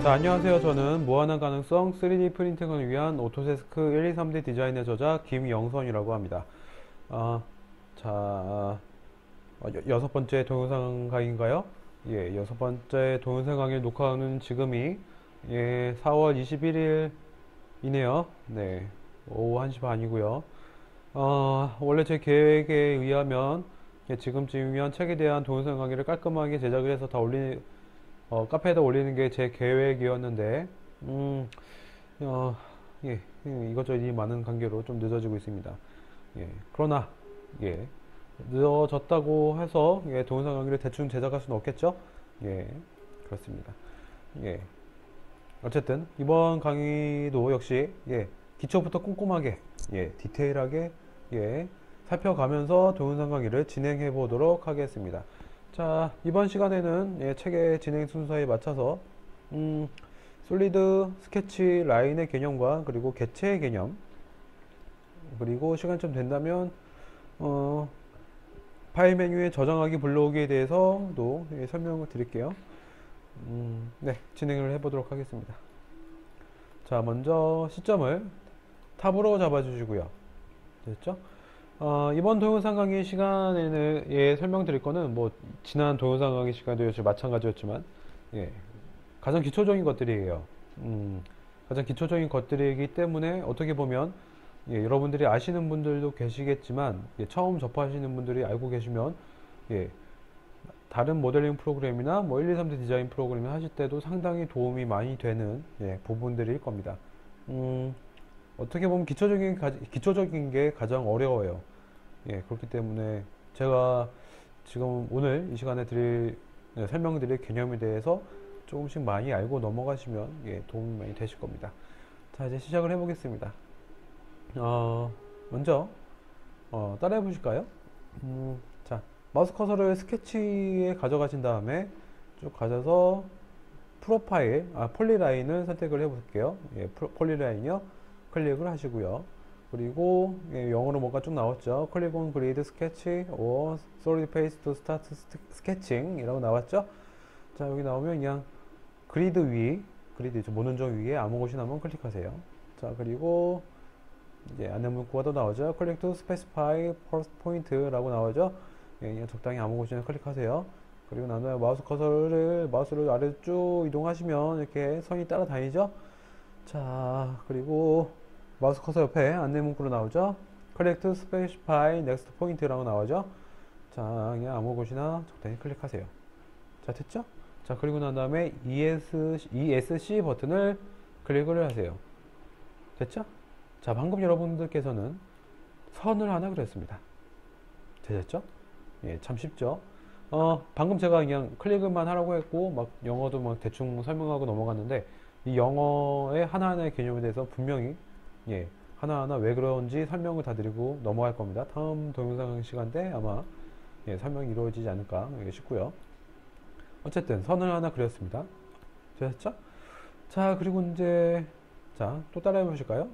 자, 안녕하세요. 저는 무한한 가능성 3D 프린팅을 위한 오토데스크 1, 2, 3D 디자인의 저자 김영선이라고 합니다. 아, 자, 여섯 번째 동영상 강의인가요? 예, 여섯 번째 동영상 강의를 녹화하는 지금이 4월 21일이네요. 네, 오후 1시 반이고요. 원래 제 계획에 의하면 지금쯤이면 책에 대한 동영상 강의를 깔끔하게 제작을 해서 다 카페에다 올리는 게 제 계획이었는데, 어, 예, 이것저것 일이 많은 관계로 좀 늦어지고 있습니다. 예, 그러나, 예, 늦어졌다고 해서, 동영상 강의를 대충 제작할 수는 없겠죠? 예, 그렇습니다. 예, 어쨌든, 이번 강의도 역시, 기초부터 꼼꼼하게, 디테일하게, 살펴가면서 동영상 강의를 진행해 보도록 하겠습니다. 자, 이번 시간에는 책의 진행 순서에 맞춰서 솔리드, 스케치, 라인의 개념과 그리고 객체의 개념, 그리고 시간 좀 된다면 파일 메뉴에 저장하기 불러오기에 대해서도 설명을 드릴게요. 네, 진행을 해보도록 하겠습니다. 자, 먼저 시점을 탑으로 잡아주시고요. 됐죠? 이번 동영상 강의 시간에는 설명드릴 거는 뭐 지난 동영상 강의 시간도 역시 마찬가지였지만 가장 기초적인 것들이에요. 가장 기초적인 것들이기 때문에 어떻게 보면 여러분들이 아시는 분들도 계시겠지만 처음 접하시는 분들이 알고 계시면 다른 모델링 프로그램이나 뭐 1, 2, 3D 디자인 프로그램을 하실 때도 상당히 도움이 많이 되는 부분들일 겁니다. 어떻게 보면 기초적인 게 가장 어려워요. 그렇기 때문에 제가 지금 오늘 이 시간에 설명드릴 개념에 대해서 조금씩 많이 알고 넘어가시면 도움이 많이 되실 겁니다. 자, 이제 시작을 해보겠습니다. 먼저 따라해 보실까요? 자, 마우스 커서를 스케치에 가져가신 다음에 쭉 가져서 폴리라인을 선택을 해볼게요. 폴리라인이요. 클릭을 하시고요. 그리고 영어로 뭔가 쭉 나왔죠. 클릭 온 그리드 스케치 or solid face to start sketching 이라고 나왔죠. 자, 여기 나오면 그냥 그리드 모눈정 위에 아무 곳이나 한번 클릭하세요. 자, 그리고 이제 안내 문구가 또 나오죠. Click to specify first point 라고 나오죠. 그냥 적당히 아무 곳이나 클릭하세요. 그리고 난 다음에 마우스를 아래로 쭉 이동하시면 이렇게 선이 따라다니죠. 자, 그리고 마우스 커서 옆에 안내 문구로 나오죠. Click to specify next point 라고 나오죠. 자, 그냥 아무 곳이나 적당히 클릭하세요. 자, 됐죠? 자, 그리고 난 다음에 ESC 버튼을 클릭을 하세요. 됐죠? 자, 방금 여러분들께서는 선을 하나 그렸습니다. 되셨죠? 참 쉽죠? 방금 제가 그냥 클릭만 하라고 했고, 막 영어도 막 대충 설명하고 넘어갔는데, 이 영어의 하나하나의 개념에 대해서 분명히 하나하나 왜 그런지 설명을 다 드리고 넘어갈 겁니다. 다음 동영상 시간 때 아마 설명이 이루어지지 않을까 싶고요. 어쨌든 선을 하나 그렸습니다. 되셨죠? 자, 그리고 이제 또 따라해 보실까요?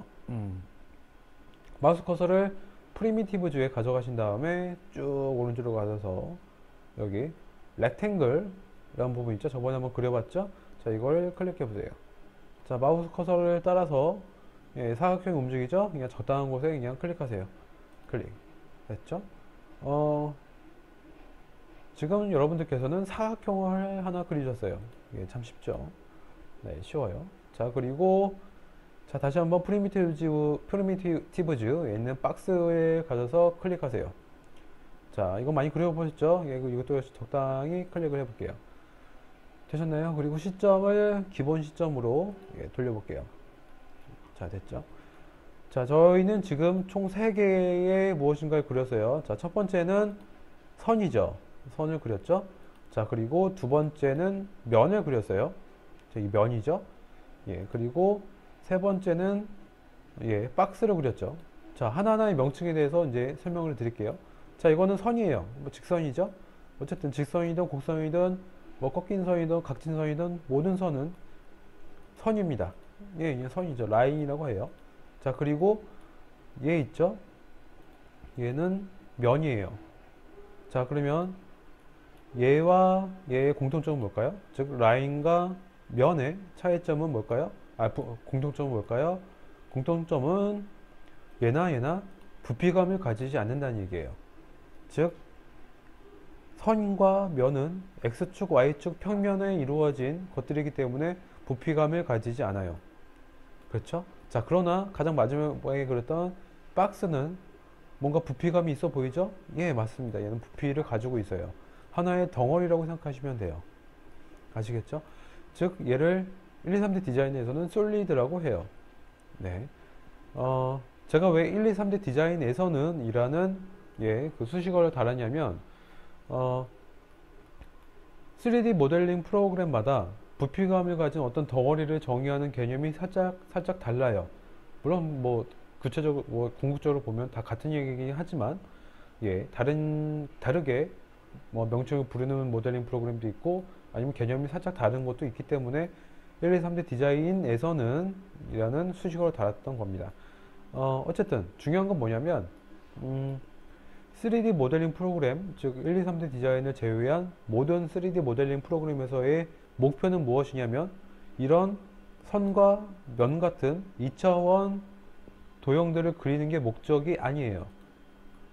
마우스 커서를 프리미티브 뷰에 가져가신 다음에 쭉 오른쪽으로 가셔서 여기 렉탱글 이라는 부분 있죠? 저번에 한번 그려봤죠? 자, 이걸 클릭해 보세요. 자, 마우스 커서를 따라서 사각형이 움직이죠? 그냥 적당한 곳에 그냥 클릭하세요. 클릭. 됐죠? 지금 여러분들께서는 사각형을 하나 그리셨어요. 참 쉽죠? 네, 쉬워요. 자, 그리고 다시 한번 프리미티브 뷰에 있는 박스에 가셔서 클릭하세요. 자, 이거 많이 그려보셨죠? 이것도 적당히 클릭을 해볼게요. 되셨나요? 그리고 시점을 기본 시점으로 돌려볼게요. 자, 됐죠? 자, 저희는 지금 총 3개의 무엇인가를 그렸어요. 자, 첫 번째는 선이죠. 선을 그렸죠? 자, 그리고 두 번째는 면을 그렸어요. 자, 이 면이죠? 그리고 세 번째는 박스를 그렸죠. 자, 하나하나의 명칭에 대해서 이제 설명을 드릴게요. 자, 이거는 선이에요. 뭐 직선이죠? 어쨌든 직선이든 곡선이든 뭐 꺾인 선이든 각진 선이든 모든 선은 선입니다. 그냥 선이죠. 라인이라고 해요. 자, 그리고 얘 있죠? 얘는 면이에요. 자, 그러면 얘와 얘의 공통점은 뭘까요? 즉 라인과 면의 차이점은 뭘까요? 공통점은 뭘까요? 공통점은 얘나 부피감을 가지지 않는다는 얘기예요. 즉 선과 면은 X축, Y축 평면에 이루어진 것들이기 때문에 부피감을 가지지 않아요. 그렇죠? 자, 그러나 가장 마지막에 그렸던 박스는 뭔가 부피감이 있어 보이죠? 예, 맞습니다. 얘는 부피를 가지고 있어요. 하나의 덩어리라고 생각하시면 돼요. 아시겠죠? 즉, 얘를 1, 2, 3D 디자인에서는 솔리드라고 해요. 네. 제가 왜 1, 2, 3D 디자인에서는 이라는 그 수식어를 달았냐면 3D 모델링 프로그램마다 부피감을 가진 어떤 덩어리를 정의하는 개념이 살짝 달라요. 물론 뭐 구체적으로 궁극적으로 보면 다 같은 얘기긴 하지만 다르게 뭐 명칭을 부르는 모델링 프로그램도 있고 아니면 개념이 살짝 다른 것도 있기 때문에 1, 2, 3D 디자인에서는 이라는 수식어를 달았던 겁니다. 어쨌든 중요한 건 뭐냐면 3D 모델링 프로그램, 즉 1, 2, 3D 디자인을 제외한 모든 3D 모델링 프로그램에서의 목표는 무엇이냐면 이런 선과 면 같은 2차원 도형들을 그리는 게 목적이 아니에요.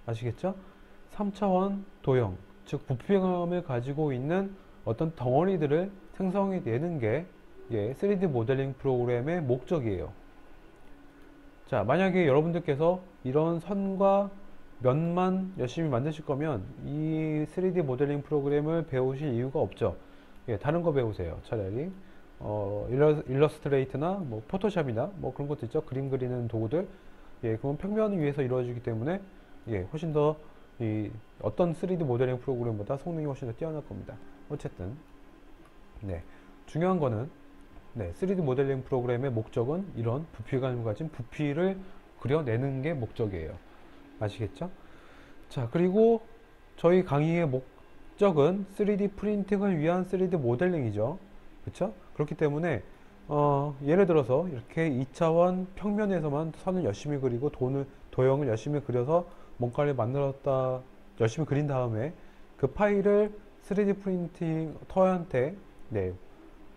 아시겠죠? 3차원 도형, 즉 부피감을 가지고 있는 어떤 덩어리들을 생성해내는 게 3D 모델링 프로그램의 목적이에요. 자, 만약에 여러분들께서 이런 선과 면만 열심히 만드실 거면 이 3D 모델링 프로그램을 배우실 이유가 없죠. 다른 거 배우세요. 차라리 일러스트레이트나 뭐 포토샵이나 뭐 그런 것도 있죠. 그림 그리는 도구들. 그건 평면 위에서 이루어지기 때문에 훨씬 더 어떤 3D 모델링 프로그램보다 성능이 훨씬 더 뛰어날 겁니다. 어쨌든 중요한 거는 3D 모델링 프로그램의 목적은 이런 부피감을 가진 부피를 그려내는 게 목적이에요. 아시겠죠? 자, 그리고 저희 강의의 목적은 3D 프린팅을 위한 3D 모델링이죠. 그렇죠? 그렇기 때문에 예를 들어서 이렇게 2차원 평면에서만 선을 열심히 그리고 도형을 열심히 그려서 뭔가를 만들었다 열심히 그린 다음에 그 파일을 3D 프린터한테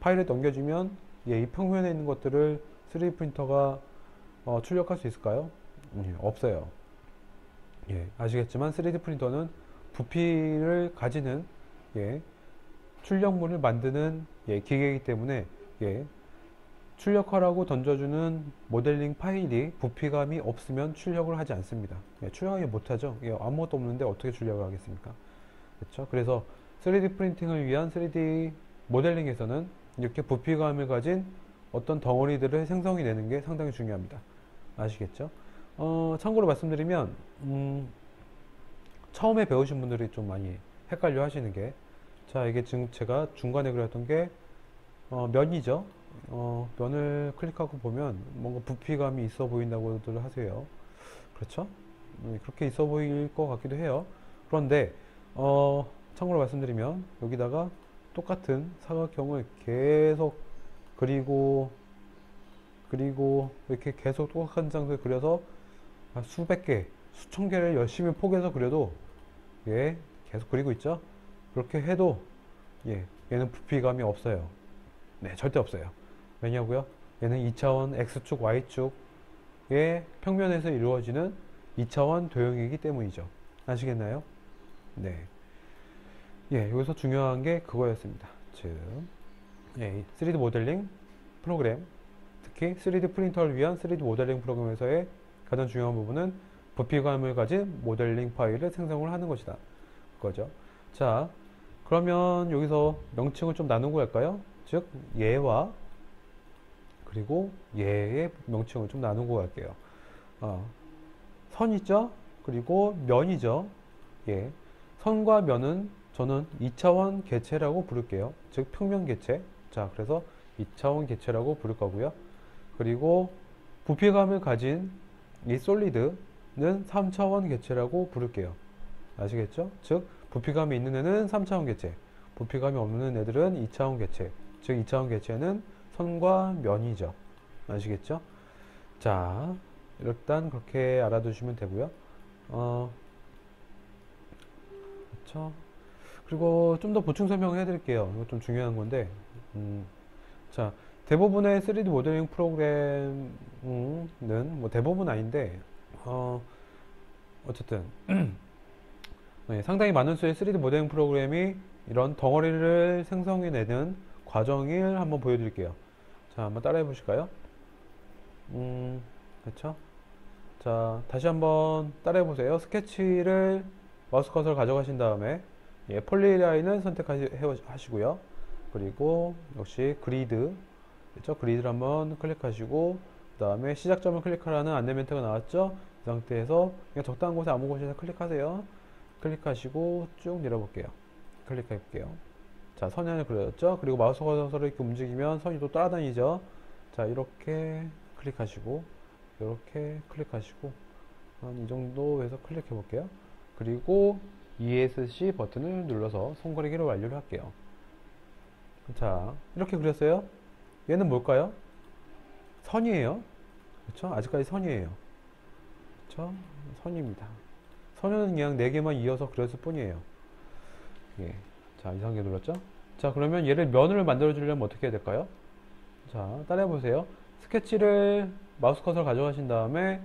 파일을 넘겨주면 이 평면에 있는 것들을 3D 프린터가 출력할 수 있을까요? 없어요. 아시겠지만 3D 프린터는 부피를 가지는 출력물을 만드는 기계이기 때문에 출력하라고 던져주는 모델링 파일이 부피감이 없으면 출력을 하지 않습니다. 출력하기 못하죠. 아무것도 없는데 어떻게 출력을 하겠습니까? 그렇죠? 그래서 3D 프린팅을 위한 3D 모델링에서는 이렇게 부피감을 가진 어떤 덩어리들을 생성해내는 게 상당히 중요합니다. 아시겠죠? 참고로 말씀드리면 처음에 배우신 분들이 좀 많이 헷갈려 하시는 게 자, 이게 지금 제가 중간에 그렸던 게 면이죠. 면을 클릭하고 보면 뭔가 부피감이 있어 보인다고들 하세요. 그렇죠? 그렇게 있어 보일 것 같기도 해요. 그런데 참고로 말씀드리면 여기다가 똑같은 사각형을 계속 그리고 이렇게 계속 똑같은 장소에 그려서 수백 개, 수천 개를 열심히 포개서 그려도 계속 그리고 있죠. 그렇게 해도 얘는 부피감이 없어요. 절대 없어요. 왜냐고요? 얘는 2차원 X축, Y축의 평면에서 이루어지는 2차원 도형이기 때문이죠. 아시겠나요? 여기서 중요한 게 그거였습니다. 즉, 3D 모델링 프로그램, 특히 3D 프린터를 위한 3D 모델링 프로그램에서의 가장 중요한 부분은 부피감을 가진 모델링 파일을 생성을 하는 것이다. 그거죠. 자, 그러면 여기서 명칭을 좀 나누고 갈까요? 즉, 얘와 그리고 얘의 명칭을 좀 나누고 갈게요. 선 있죠? 그리고 면이죠? 선과 면은 저는 2차원 개체라고 부를게요. 즉, 평면 개체. 자, 그래서 2차원 개체라고 부를 거고요. 그리고 부피감을 가진 이 솔리드는 3차원 개체라고 부를게요. 아시겠죠? 즉, 부피감이 있는 애는 3차원 개체, 부피감이 없는 애들은 2차원 개체. 즉, 2차원 개체는 선과 면이죠. 아시겠죠? 자, 일단 그렇게 알아두시면 되고요. 그렇죠? 그리고 좀 더 보충 설명을 해드릴게요. 이거 좀 중요한 건데, 자, 대부분의 3D 모델링 프로그램은 뭐 대부분 아닌데 어쨌든 네, 상당히 많은 수의 3D 모델링 프로그램이 이런 덩어리를 생성해내는 과정을 한번 보여드릴게요. 자, 한번 따라해 보실까요? 그렇죠? 자, 다시 한번 따라해 보세요. 스케치를 마우스 커서를 가져가신 다음에 폴리라인을 선택하시고요. 그리고 역시 그리드, 그렇죠? 그리드를 한번 클릭하시고 그 다음에 시작점을 클릭하라는 안내 멘트가 나왔죠? 이 상태에서 그냥 적당한 곳에 아무 곳이나 클릭하세요. 클릭하시고 쭉 내려볼게요. 클릭해 볼게요. 자, 선이 하나 그려졌죠? 그리고 마우스 커서를 이렇게 움직이면 선이 또 따라다니죠? 자, 이렇게 클릭하시고 이렇게 클릭하시고 한 이 정도 해서 클릭해 볼게요. 그리고 ESC 버튼을 눌러서 손그리기를 완료를 할게요. 자, 이렇게 그렸어요. 얘는 뭘까요? 선이에요. 그렇죠? 아직까지 선이에요. 그렇죠? 선입니다. 선은 그냥 4개만 이어서 그렸을 뿐이에요. 예. 자, 이상하게 눌렀죠? 자, 그러면 얘를 면을 만들어 주려면 어떻게 해야 될까요? 자, 따라해 보세요. 스케치를 마우스 커서를 가져가신 다음에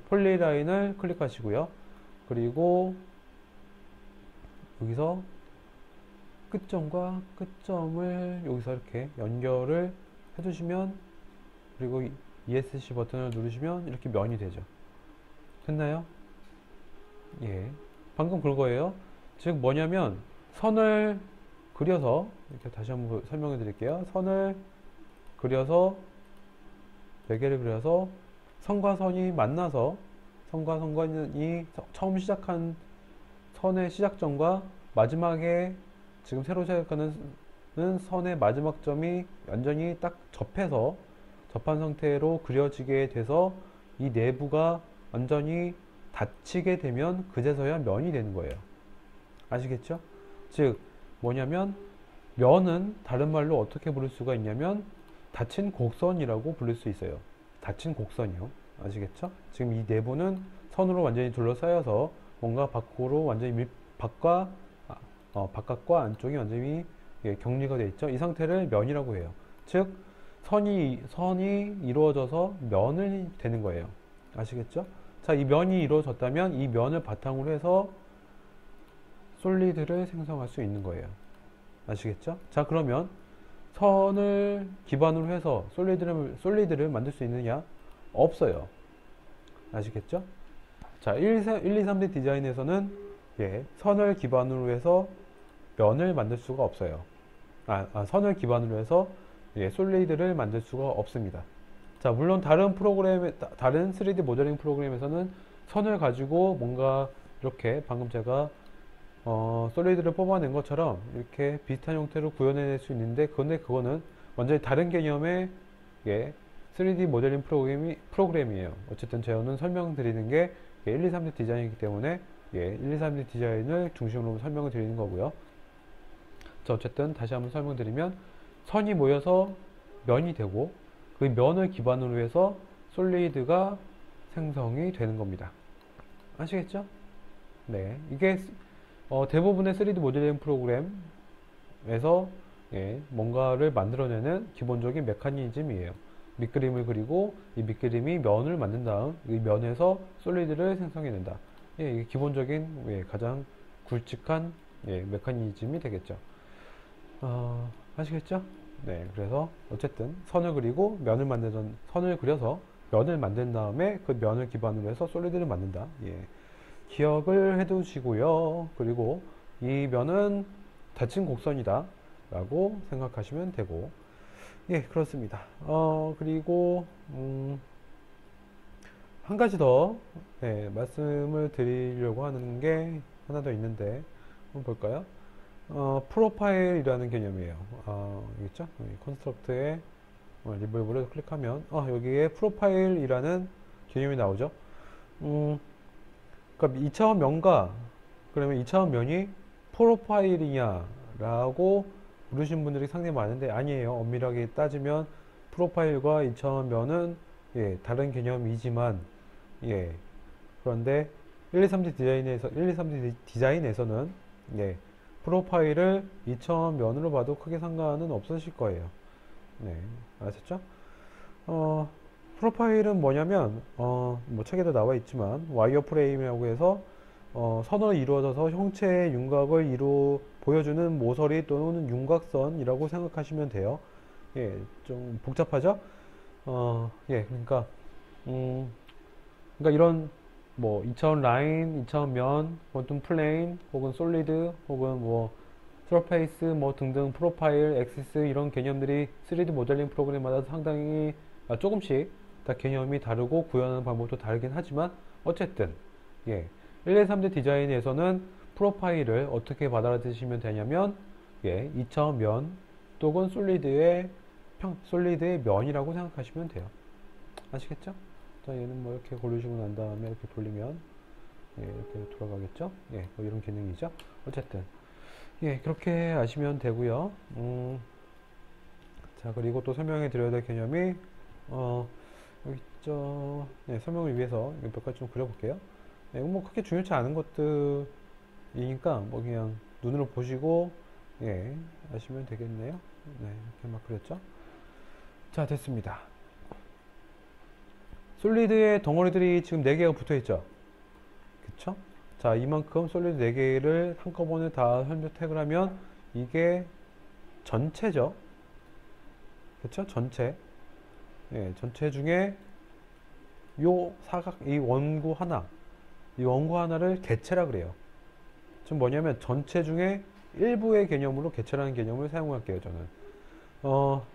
폴리라인을 클릭하시고요. 그리고 여기서 끝점과 끝점을 여기서 이렇게 연결을 해주시면, 그리고 ESC 버튼을 누르시면 이렇게 면이 되죠. 됐나요? 예. 방금 그거예요. 즉 뭐냐면 선을 그려서, 이렇게 다시 한번 설명해 드릴게요. 선을 그려서 4개를 그려서 선과 선이 만나서 선과 선이 처음 시작한 선의 시작점과 마지막에 지금 새로 시작하는 선의 마지막 점이 완전히 딱 접한 상태로 그려지게 돼서 이 내부가 완전히 닫히게 되면 그제서야 면이 되는 거예요. 아시겠죠? 즉 뭐냐면 면은 다른 말로 어떻게 부를 수가 있냐면 닫힌 곡선이라고 부를 수 있어요. 닫힌 곡선이요. 아시겠죠? 지금 이 내부는 선으로 완전히 둘러싸여서 뭔가 밖으로 완전히 바깥과 안쪽이 완전히 격리가 되어 있죠. 이 상태를 면이라고 해요. 즉 선이 이루어져서 면이 되는 거예요. 아시겠죠? 자, 이 면이 이루어졌다면 이 면을 바탕으로 해서 솔리드를 생성할 수 있는 거예요. 아시겠죠? 자, 그러면 선을 기반으로 해서 솔리드를 만들 수 있느냐? 없어요. 아시겠죠? 자, 1, 2, 3D 디자인에서는 선을 기반으로 해서 면을 만들 수가 없어요. 선을 기반으로 해서 솔리드를 만들 수가 없습니다. 자, 물론 다른 3D 모델링 프로그램에서는 선을 가지고 뭔가 이렇게 방금 제가 솔리드를 뽑아낸 것처럼 이렇게 비슷한 형태로 구현해낼 수 있는데, 그거는 완전히 다른 개념의 3D 모델링 프로그램이에요. 어쨌든 저는 설명드리는 게 1, 2, 3D 디자인이기 때문에 1, 2, 3D 디자인을 중심으로 설명을 드리는 거고요. 자, 어쨌든 다시 한번 설명드리면 선이 모여서 면이 되고 그 면을 기반으로 해서 솔리드가 생성이 되는 겁니다. 아시겠죠? 네, 이게 대부분의 3D 모델링 프로그램에서 뭔가를 만들어내는 기본적인 메커니즘이에요. 밑그림을 그리고 이 밑그림이 면을 만든 다음 이 면에서 솔리드를 생성해낸다. 이게 기본적인 가장 굵직한 메커니즘이 되겠죠. 아시겠죠? 네, 그래서 어쨌든 선을 그려서 면을 만든 다음에 그 면을 기반으로 해서 솔리드를 만든다. 기억을 해두시고요. 그리고 이 면은 닫힌 곡선이다 라고 생각하시면 되고, 그렇습니다. 그리고 한 가지 더 말씀을 드리려고 하는 게 하나 더 있는데 한번 볼까요? 프로파일이라는 개념이에요. 있죠? 컨스트럭트에 리볼브를 클릭하면 여기에 프로파일이라는 개념이 나오죠. 그러니까 2차원 면과, 그러면 2차원 면이 프로파일이냐라고 물으신 분들이 상당히 많은데 아니에요. 엄밀하게 따지면 프로파일과 2차원 면은 다른 개념이지만 그런데 1, 2, 3D 디자인에서는 프로파일을 2차원 면으로 봐도 크게 상관은 없으실 거예요. 네, 아셨죠? 어, 프로파일은 뭐냐면, 뭐 책에도 나와 있지만, 와이어프레임이라고 해서, 선으로 이루어져서 형체의 윤곽을 보여주는 모서리 또는 윤곽선이라고 생각하시면 돼요. 예, 좀 복잡하죠? 예, 음, 그러니까 이런, 뭐, 2차원 라인, 2차원 면, 혹은 플레인, 혹은 솔리드, 혹은 뭐, 서페이스, 뭐 등등 프로파일, 엑시스 이런 개념들이 3D 모델링 프로그램마다 상당히 조금씩 다 개념이 다르고 구현하는 방법도 다르긴 하지만 어쨌든 예, 1, 2, 3D 디자인에서는 프로파일을 어떻게 받아들이시면 되냐면 예, 2차원 면 또는 솔리드의 면이라고 생각하시면 돼요. 아시겠죠? 자, 얘는 뭐 이렇게 고르시고 난 다음에 이렇게 돌리면 예, 이렇게 돌아가겠죠? 예, 뭐 이런 기능이죠. 어쨌든 예, 그렇게 아시면 되고요. 자, 그리고 또 설명해 드려야 될 개념이 여기 있죠. 네, 설명을 위해서 몇 가지 좀 그려볼게요. 네, 뭐 크게 중요치 않은 것들이니까 뭐 그냥 눈으로 보시고 예, 아시면 되겠네요. 네, 이렇게 막 그렸죠. 자, 됐습니다. 솔리드의 덩어리들이 지금 4개가 붙어 있죠. 그쵸? 자, 이만큼 솔리드 4개를 한꺼번에 다 선택을 하면 이게 전체죠. 그쵸? 전체. 예, 전체 중에 이 원구 하나를 개체라 그래요. 지금 뭐냐면 전체 중에 일부의 개념으로 개체라는 개념을 사용할게요, 저는. 어,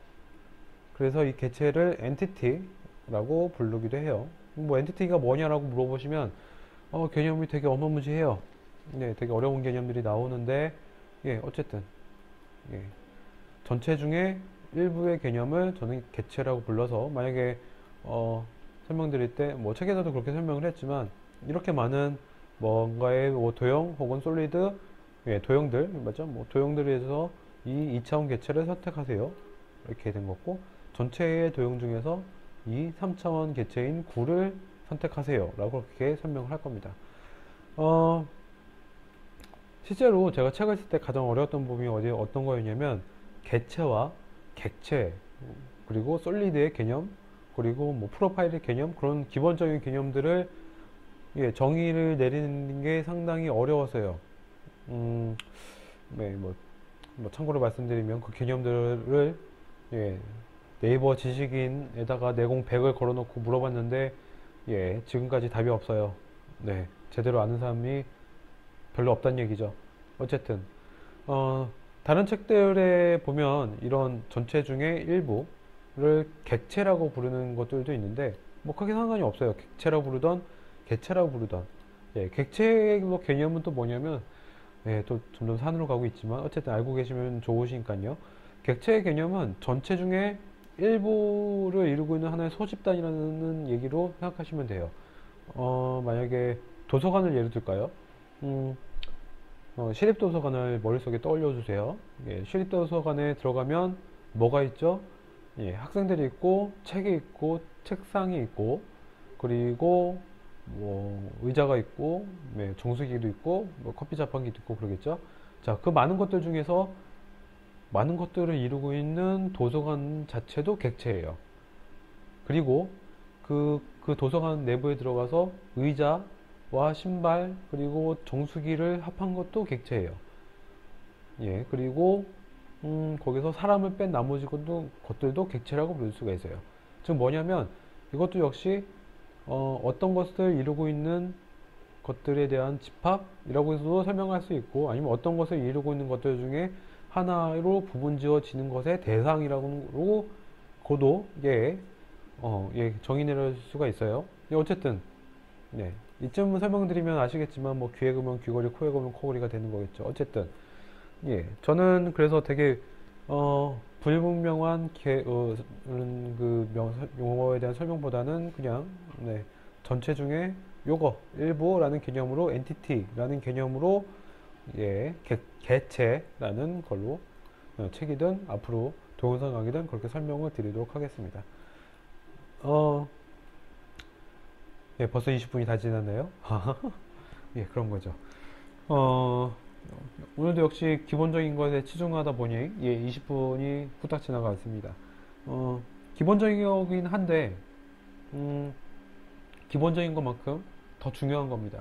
그래서 이 개체를 엔티티라고 부르기도 해요. 뭐 엔티티가 뭐냐라고 물어보시면 개념이 되게 어마무지해요. 네, 되게 어려운 개념들이 나오는데 예, 어쨌든 예, 전체 중에 일부의 개념을 저는 개체라고 불러서 만약에 설명드릴 때 뭐 책에서도 그렇게 설명을 했지만 이렇게 많은 뭔가의 뭐 도형 혹은 솔리드 예, 도형들 맞죠? 뭐 도형들에서 이 2차원 개체를 선택하세요. 이렇게 된 거고 전체의 도형 중에서 이 3차원 개체인 구를 선택하세요. 라고 그렇게 설명을 할 겁니다. 실제로 제가 책을 쓸 때 가장 어려웠던 부분이 어떤 거였냐면 개체와 객체 그리고 솔리드의 개념 그리고 뭐 프로파일의 개념 그런 기본적인 개념들을 예, 정의를 내리는 게 상당히 어려워서요. 네, 뭐 참고로 말씀드리면 그 개념들을 예, 네이버 지식인에다가 내공 100을 걸어놓고 물어봤는데 예, 지금까지 답이 없어요. 네, 제대로 아는 사람이 별로 없다는 얘기죠. 어쨌든 어, 다른 책들에 보면 이런 전체 중에 일부를 객체라고 부르는 것들도 있는데 뭐 크게 상관이 없어요. 객체라고 부르던 개체라고 부르던 예, 객체의 뭐 개념은 또 뭐냐면 예, 또 점점 산으로 가고 있지만 어쨌든 알고 계시면 좋으시니까요. 객체의 개념은 전체 중에 일부를 이루고 있는 하나의 소집단이라는 얘기로 생각하시면 돼요. 만약에 도서관을 예를 들까요? 음, 시립도서관을 머릿속에 떠올려 주세요. 예, 시립도서관에 들어가면 뭐가 있죠? 예, 학생들이 있고, 책이 있고, 책상이 있고, 그리고 뭐 의자가 있고, 네, 정수기도 있고, 뭐 커피 자판기도 있고 그러겠죠? 자, 그 많은 것들 중에서 많은 것들을 이루고 있는 도서관 자체도 객체예요. 그리고 그 도서관 내부에 들어가서 의자와 신발 그리고 정수기를 합한 것도 객체예요. 예, 그리고 거기서 사람을 뺀 나머지 것들도 객체라고 부를 수가 있어요. 즉 뭐냐면 이것도 역시 어떤 것을 이루고 있는 것들에 대한 집합이라고 해서도 설명할 수 있고 아니면 어떤 것을 이루고 있는 것들 중에 하나로 부분 지어지는 것의 대상이라고 고도 예, 예, 정의 내릴 수가 있어요. 예, 어쨌든 네, 이쯤 설명드리면 아시겠지만 뭐 귀에 그면 귀걸이, 코에 그면 코걸이가 되는 거겠죠. 어쨌든 예, 저는 그래서 되게 불분명한 용어에 대한 설명보다는 그냥 네, 전체 중에 요거 일부라는 개념으로 엔티티라는 개념으로 예, 개체라는 걸로 책이든 앞으로 동영상 강의든 그렇게 설명을 드리도록 하겠습니다. 예, 벌써 20분이 다 지났네요. 예, 그런 거죠. 오늘도 역시 기본적인 것에 치중하다 보니 예, 20분이 후딱 지나갔습니다. 기본적이긴 한데, 기본적인 것만큼 더 중요한 겁니다.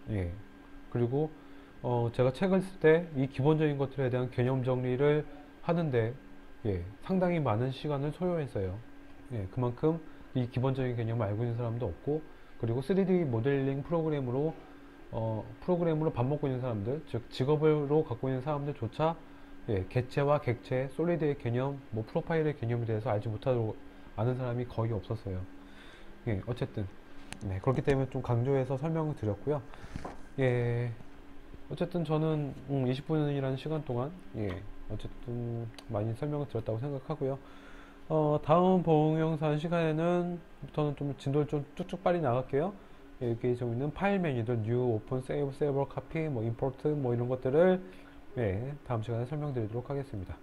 예. 그리고, 제가 책을 쓸 때 이 기본적인 것들에 대한 개념 정리를 하는데, 예, 상당히 많은 시간을 소요했어요. 예, 그만큼 이 기본적인 개념을 알고 있는 사람도 없고, 그리고 3D 모델링 프로그램으로 밥 먹고 있는 사람들, 즉 직업으로 갖고 있는 사람들조차 예, 객체와 객체, 솔리드의 개념, 뭐 프로파일의 개념에 대해서 알지 못하고 아는 사람이 거의 없었어요. 예, 어쨌든 네, 그렇기 때문에 좀 강조해서 설명을 드렸고요. 예, 어쨌든 저는 20분이라는 시간 동안 예, 어쨌든 많이 설명을 드렸다고 생각하고요. 다음 동영상 시간에는 부터는 좀 진도를 좀 쭉쭉 빨리 나갈게요. 예, 여기 좀 있는 파일 메뉴들, new, open, save, several, copy, 뭐 import, 뭐 이런 것들을 예, 다음 시간에 설명드리도록 하겠습니다.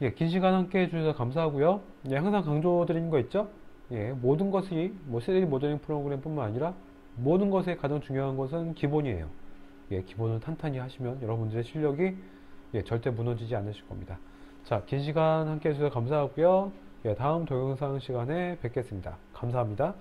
예, 긴 시간 함께 해주셔서 감사하고요. 예, 항상 강조드리는 거 있죠? 예, 모든 것이 뭐 3D 모델링 프로그램뿐만 아니라 모든 것에 가장 중요한 것은 기본이에요. 예, 기본을 탄탄히 하시면 여러분들의 실력이 예, 절대 무너지지 않으실 겁니다. 자, 긴 시간 함께 해주셔서 감사하고요. 예, 다음 동영상 시간에 뵙겠습니다. 감사합니다.